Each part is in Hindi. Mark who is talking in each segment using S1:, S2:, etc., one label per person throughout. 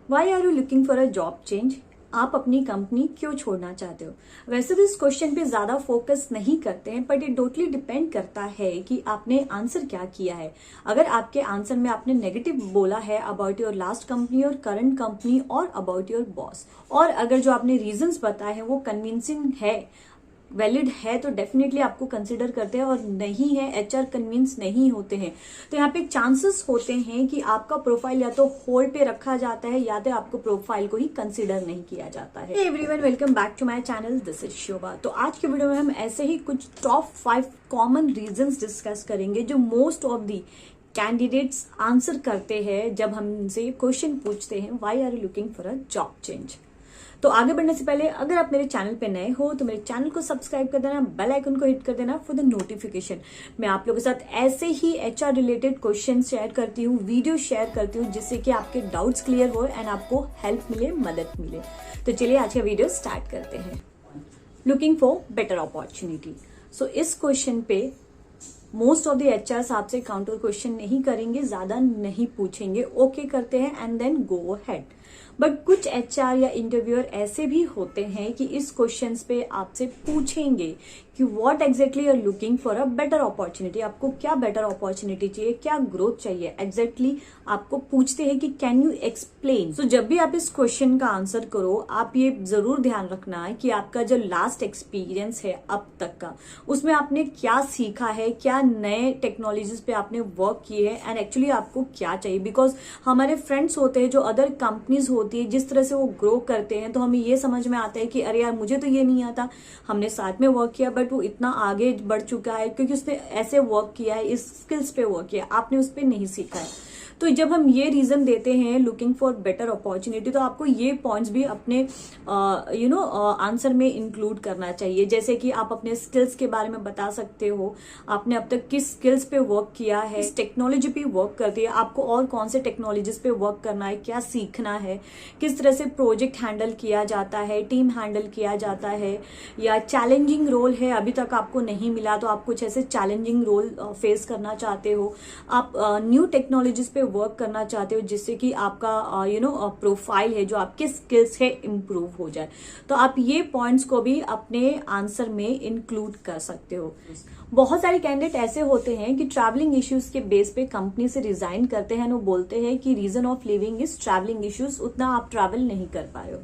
S1: Y are you looking for a job change? आप अपनी कंपनी क्यों छोड़ना चाहते हो? वैसे तो इस क्वेश्चन पे ज्यादा फोकस नहीं करते हैं, बट ये टोटली डिपेंड करता है कि आपने आंसर क्या किया है। अगर आपके आंसर में आपने नेगेटिव बोला है अबाउट योर लास्ट कंपनी और करंट कंपनी और अबाउट योर बॉस, और अगर जो आपने रीजंस बताए हैं वो कन्विंसिंग है, वैलिड है, तो डेफिनेटली आपको कंसिडर करते हैं, और नहीं है, एचआर कन्विंस नहीं होते हैं, तो यहाँ पे चांसेस होते हैं कि आपका प्रोफाइल या तो होल्ड पे रखा जाता है या तो आपको प्रोफाइल को ही कंसिडर नहीं किया जाता है। Everyone, welcome back to my channel, this is Shobha. तो आज के वीडियो में हम ऐसे ही कुछ टॉप 5 कॉमन रीजंस डिस्कस करेंगे जो most of the candidates answer करते हैं जब हम उनसे क्वेश्चन पूछते हैं why are you looking for a job change. तो आगे बढ़ने से पहले अगर आप मेरे चैनल पे नए हो तो मेरे चैनल को सब्सक्राइब कर देना, बेल आइकन को हिट कर देना फॉर द नोटिफिकेशन। मैं आप लोगों के साथ ऐसे ही एचआर रिलेटेड क्वेश्चन शेयर करती हूँ, वीडियो शेयर करती हूँ, जिससे कि आपके डाउट्स क्लियर हो एंड आपको हेल्प मिले, मदद मिले। तो चलिए आज का वीडियो स्टार्ट करते हैं। Looking for better opportunity. So इस क्वेश्चन पे मोस्ट ऑफ द एचआर्स आपसे काउंटर क्वेश्चन नहीं करेंगे, ज्यादा नहीं पूछेंगे, ओके करते हैं and then go ahead. But कुछ एचआर या इंटरव्यूअर ऐसे भी होते हैं कि इस क्वेश्चंस पे आपसे पूछेंगे कि what exactly are looking for a better opportunity. आपको क्या बेटर अपॉर्चुनिटी चाहिए, क्या ग्रोथ चाहिए, एग्जैक्टली आपको पूछते हैं कि कैन यू एक्सप्लेन। सो जब भी आप इस क्वेश्चन का आंसर करो, आप ये जरूर ध्यान रखना है कि आपका जो लास्ट एक्सपीरियंस है अब तक का, उसमें आपने क्या सीखा है, क्या नए टेक्नोलॉजीज पे आपने वर्क किए हैं, एंड एक्चुअली आपको क्या चाहिए। बिकॉज हमारे फ्रेंड्स होते हैं जो अदर कंपनीज होती है, जिस तरह से वो ग्रो करते हैं, तो हमें ये समझ में आता है कि अरे यार मुझे तो ये नहीं आता, हमने साथ में वर्क किया बट वो इतना आगे बढ़ चुका है क्योंकि उसने ऐसे वर्क किया है, इस स्किल्स पे वर्क किया, आपने उस पे नहीं सीखा है। तो जब हम ये रीजन देते हैं लुकिंग फॉर बेटर अपॉर्चुनिटी, तो आपको ये पॉइंट्स भी अपने आंसर में इंक्लूड करना चाहिए। जैसे कि आप अपने स्किल्स के बारे में बता सकते हो, आपने अब तक किस स्किल्स पे वर्क किया है, किस टेक्नोलॉजी पे वर्क करती है, आपको और कौन से टेक्नोलॉजीज पे वर्क करना है, क्या सीखना है, किस तरह से प्रोजेक्ट हैंडल किया जाता है, टीम हैंडल किया जाता है, या चैलेंजिंग रोल है अभी तक आपको नहीं मिला तो आप कुछ ऐसे चैलेंजिंग रोल फेस करना चाहते हो, आप न्यू टेक्नोलॉजीज पे वर्क करना चाहते हो जिससे कि आपका प्रोफाइल है, जो आपके स्किल्स है, इम्प्रूव हो जाए। तो आप ये पॉइंट्स को भी अपने आंसर में इंक्लूड कर सकते हो। बहुत सारे कैंडिडेट ऐसे होते हैं कि ट्रैवलिंग इश्यूज के बेस पे कंपनी से रिजाइन करते हैं, वो बोलते हैं कि reason of leaving is travelling issues, उतना आप ट्रैवल नहीं कर पाए हो।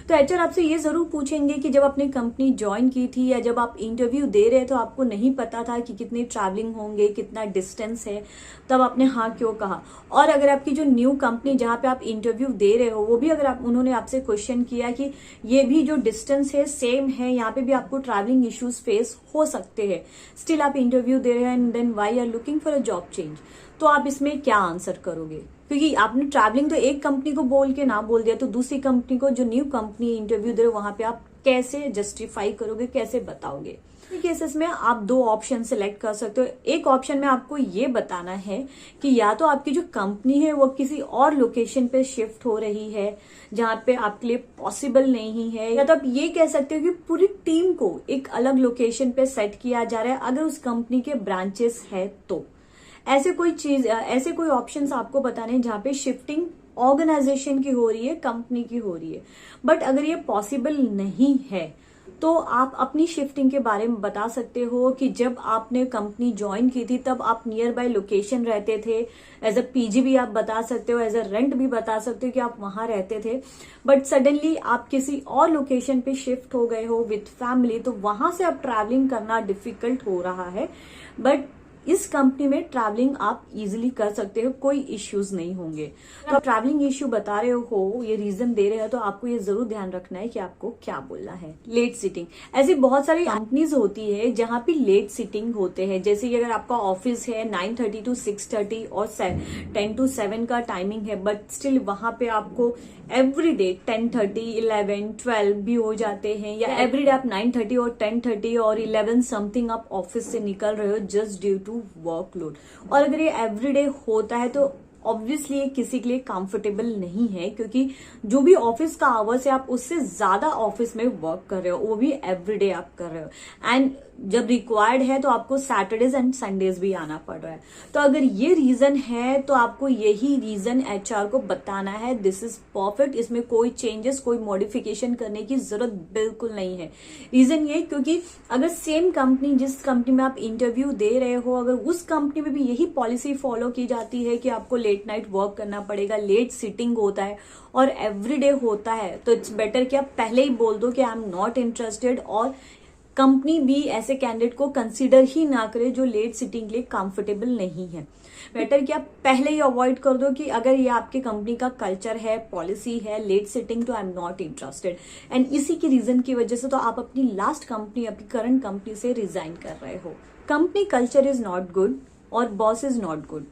S1: तो एचआर आपसे ये जरूर पूछेंगे कि जब आपने कंपनी ज्वाइन की थी या जब आप इंटरव्यू दे रहे तो आपको नहीं पता था कि कितनी ट्रैवलिंग होंगे, कितना डिस्टेंस है, तब आपने हाँ क्यों कहा। और अगर आपकी जो न्यू कंपनी जहां पे आप इंटरव्यू दे रहे हो, वो भी अगर उन्होंने आपसे क्वेश्चन किया कि ये भी जो डिस्टेंस है सेम है, यहाँ पे भी आपको ट्रैवलिंग इश्यूज फेस हो सकते हैं, स्टिल आप इंटरव्यू दे रहे हैं and then why are looking for a job change, तो आप इसमें क्या आंसर करोगे? क्योंकि आपने ट्रैवलिंग तो एक कंपनी को बोल के ना बोल दिया, तो दूसरी कंपनी को, जो न्यू कंपनी इंटरव्यू दे रहे हो, वहां पे आप कैसे जस्टिफाई करोगे, कैसे बताओगे? केसेस में आप 2 ऑप्शन सिलेक्ट कर सकते हो। एक ऑप्शन में आपको ये बताना है कि या तो आपकी जो कंपनी है वो किसी और लोकेशन पे शिफ्ट हो रही है जहां पे आपके लिए पॉसिबल नहीं है, या तो आप ये कह सकते हो कि पूरी टीम को एक अलग लोकेशन पे सेट किया जा रहा है अगर उस कंपनी के ब्रांचेस है तो। ऐसे कोई ऑप्शंस आपको बताने जहां पे शिफ्टिंग ऑर्गेनाइजेशन की हो रही है, कंपनी की हो रही है। बट अगर ये पॉसिबल नहीं है तो आप अपनी शिफ्टिंग के बारे में बता सकते हो कि जब आपने कंपनी ज्वाइन की थी तब आप नियर बाय लोकेशन रहते थे, एज अ पीजी भी आप बता सकते हो, एज अ रेंट भी बता सकते हो कि आप वहां रहते थे, बट सडनली आप किसी और लोकेशन पे शिफ्ट हो गए हो विथ फैमिली, तो वहां से अब ट्रैवलिंग करना डिफिकल्ट हो रहा है। बट इस कंपनी में ट्रैवलिंग आप इजीली कर सकते हो, कोई इश्यूज नहीं होंगे। तो आप ट्रैवलिंग इश्यू बता रहे हो, ये रीजन दे रहे हो, तो आपको ये जरूर ध्यान रखना है कि आपको क्या बोलना है। लेट सिटिंग, ऐसी बहुत सारी कंपनीज होती है जहां पे लेट सिटिंग होते हैं। जैसे कि अगर आपका ऑफिस है 9:30 to 6:30 और 10 to 7 का टाइमिंग है, बट स्टिल वहां पे आपको एवरीडे 10:30, 11, 12 भी हो जाते हैं, या एवरीडे आप 9:30 और 10:30 और 11 समथिंग आप ऑफिस से निकल रहे हो जस्ट ड्यू टू वर्कलोड। और अगर ये एवरीडे होता है तो ऑब्वियसली ये किसी के लिए कंफर्टेबल नहीं है, क्योंकि जो भी ऑफिस का आवर्स है आप उससे ज्यादा ऑफिस में वर्क कर रहे हो, वो भी एवरीडे आप कर रहे हो। एंड जब रिक्वायर्ड है तो आपको सैटरडेज एंड संडेज भी आना पड़ रहा है। तो अगर ये रीजन है तो आपको यही रीजन एचआर को बताना है, दिस इज परफेक्ट, इसमें कोई चेंजेस कोई मॉडिफिकेशन करने की जरूरत बिल्कुल नहीं है। रीजन ये क्योंकि अगर सेम कंपनी, जिस कंपनी में आप इंटरव्यू दे रहे हो, अगर उस कंपनी में भी यही पॉलिसी फॉलो की जाती है कि आपको लेट नाइट वर्क करना पड़ेगा, लेट सिटिंग होता है और एवरीडे होता है, तो इट्स बेटर कि आप पहले ही बोल दो कि आई एम नॉट इंटरेस्टेड, और कंपनी भी ऐसे कैंडिडेट को कंसीडर ही ना करे जो लेट सिटिंग के लिए कंफर्टेबल नहीं है। बेटर कि आप पहले ही अवॉइड कर दो कि अगर ये आपके कंपनी का कल्चर है, पॉलिसी है लेट सिटिंग, तो I am not interested. And इसी की रीजन की वजह से तो आप अपनी लास्ट कंपनी, अपनी करंट कंपनी से रिजाइन कर रहे हो। Company culture is not good और बॉस इज नॉट गुड,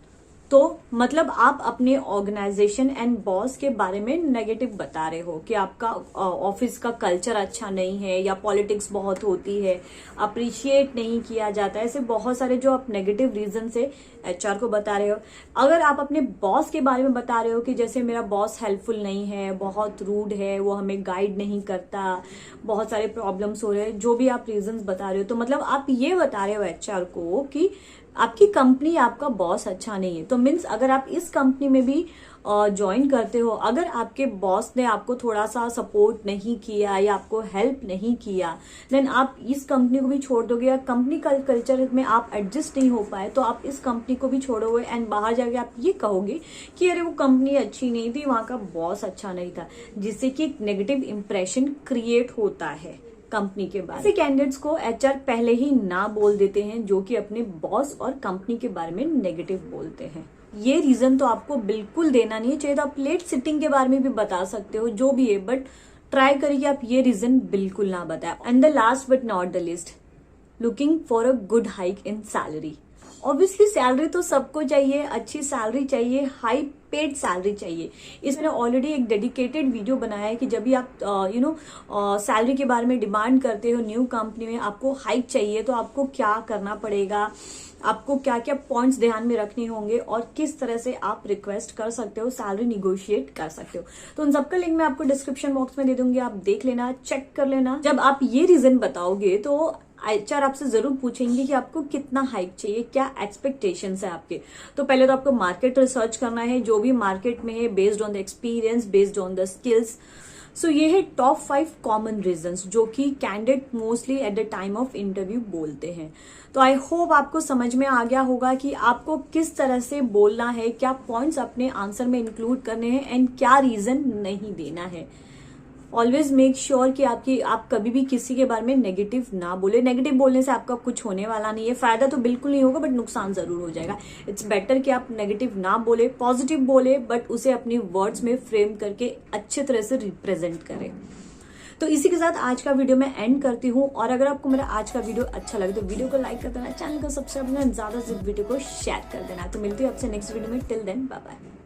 S1: तो मतलब आप अपने ऑर्गेनाइजेशन एंड बॉस के बारे में नेगेटिव बता रहे हो कि आपका ऑफिस का कल्चर अच्छा नहीं है, या पॉलिटिक्स बहुत होती है, अप्रिशिएट नहीं किया जाता है। ऐसे बहुत सारे जो आप नेगेटिव रीजन से एचआर को बता रहे हो। अगर आप अपने बॉस के बारे में बता रहे हो कि जैसे मेरा बॉस हेल्पफुल नहीं है, बहुत रूड है, वो हमें गाइड नहीं करता, बहुत सारे प्रॉब्लम्स हो रहे हैं, जो भी आप रीजंस बता रहे हो, तो मतलब आप ये बता रहे हो एचआर को कि आपकी कंपनी, आपका बॉस अच्छा नहीं है। तो मीन्स अगर आप इस कंपनी में भी ज्वाइन करते हो, अगर आपके बॉस ने आपको थोड़ा सा सपोर्ट नहीं किया या आपको हेल्प नहीं किया, देन आप इस कंपनी को भी छोड़ दोगे, या कंपनी का कल्चर में आप एडजस्ट नहीं हो पाए तो आप इस कंपनी को भी छोड़ोगे एंड बाहर जाके आप ये कहोगे कि अरे वो कंपनी अच्छी नहीं थी, वहां का बॉस अच्छा नहीं था, जिससे कि एक नेगेटिव इंप्रेशन क्रिएट होता है कंपनी के बारे में। ऐसे कैंडिडेट्स को एचआर पहले ही ना बोल देते हैं जो कि अपने बॉस और कंपनी के बारे में नेगेटिव बोलते हैं। ये रीजन तो आपको बिल्कुल देना नहीं है। चाहिए तो आप लेट सिटिंग के बारे में भी बता सकते हो, जो भी है, बट ट्राई करिए आप ये रीजन बिल्कुल ना बताए। And the last but not the list, looking for a good hike in salary. Obviously salary तो सबको चाहिए, अच्छी सैलरी चाहिए, हाई पेड सैलरी चाहिए। इसमें ऑलरेडी एक डेडिकेटेड वीडियो बनाया है कि जब भी आप सैलरी के बारे में डिमांड करते हो न्यू कंपनी में, आपको हाइक चाहिए तो आपको क्या करना पड़ेगा, आपको क्या क्या पॉइंट्स ध्यान में रखने होंगे और किस तरह से आप रिक्वेस्ट कर सकते हो, सैलरी निगोशिएट कर सकते हो। तो उन सबका लिंक मैं आपको डिस्क्रिप्शन बॉक्स में दे दूंगी, आप देख लेना, चेक कर लेना। जब आप ये रीजन बताओगे तो एचआर आपसे जरूर पूछेंगे कि आपको कितना हाइक चाहिए, क्या एक्सपेक्टेशंस है आपके। तो पहले तो आपको मार्केट रिसर्च करना है, जो भी मार्केट में है, based on the experience, based on the skills. So ये है टॉप 5 कॉमन रीजंस जो कि candidate mostly at the time of interview बोलते हैं। तो आई होप आपको समझ में आ गया होगा कि आपको किस तरह से बोलना है, क्या पॉइंट्स अपने आंसर में इंक्लूड करने हैं एंड क्या रीजन नहीं देना है। ऑलवेज मेक श्योर कि आप कभी भी किसी के बारे में नेगेटिव ना बोले। नेगेटिव बोलने से आपका कुछ होने वाला नहीं है, फायदा तो बिल्कुल नहीं होगा बट नुकसान जरूर हो जाएगा। इट्स बेटर कि आप नेगेटिव ना बोले, पॉजिटिव बोले, बट उसे अपनी वर्ड्स में फ्रेम करके अच्छे तरह से रिप्रेजेंट करें। तो इसी के साथ आज का वीडियो मैं एंड करती हूँ, और अगर आपको मेरा आज का वीडियो अच्छा लगे तो वीडियो को लाइक कर देना, चैनल को सब्सक्राइब करना, ज्यादा से वीडियो को शेयर कर देना। तो मिलती हूँ आपसे नेक्स्ट वीडियो में, टिल देन बाय बाय।